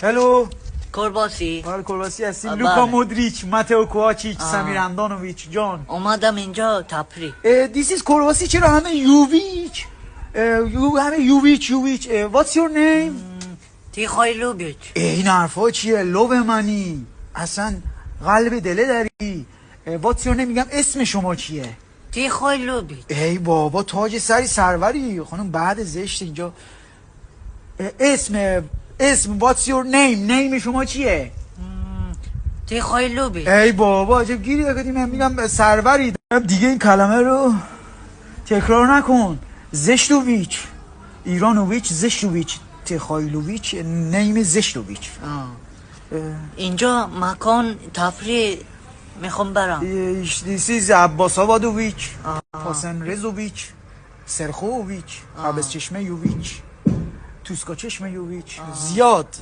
هلو کرباسی حال کرواسی هستیم. بله. لوکا مودریچ، ماتئو کوواچیچ، سمیر اندانویچ جان. اومدم اینجا تفریح. دیس ایز کرواسی. چرا همه یوویچ همه یوویچ what's your name؟ تیخایلوبیچ. این حرفا چیه؟ لو منی اصلا قلب دله داری. what's your name میگم اسم شما چیه؟ تیخایلوبیچ. ای بابا تاج سری سروری خانم بعد زشت اینجا. اسم what's your name؟ نیم شما چیه؟ تیخایلوبیچ. ای بابا عجب گیری دادی. من میگم سروری دیگه. این کلمه رو تکرار نکن. زشتوویچ، ایرانوویچ، زشتوویچ، تخایلوویچ، نیم زشتوویچ. اینجا مکان تفریح میخوام برم. دیسیز عباس آبادوویچ، حسن رزوویچ، سرخوویچ، عباس چشمه یوویچ، توسکا چشمه یوویچ. زیاد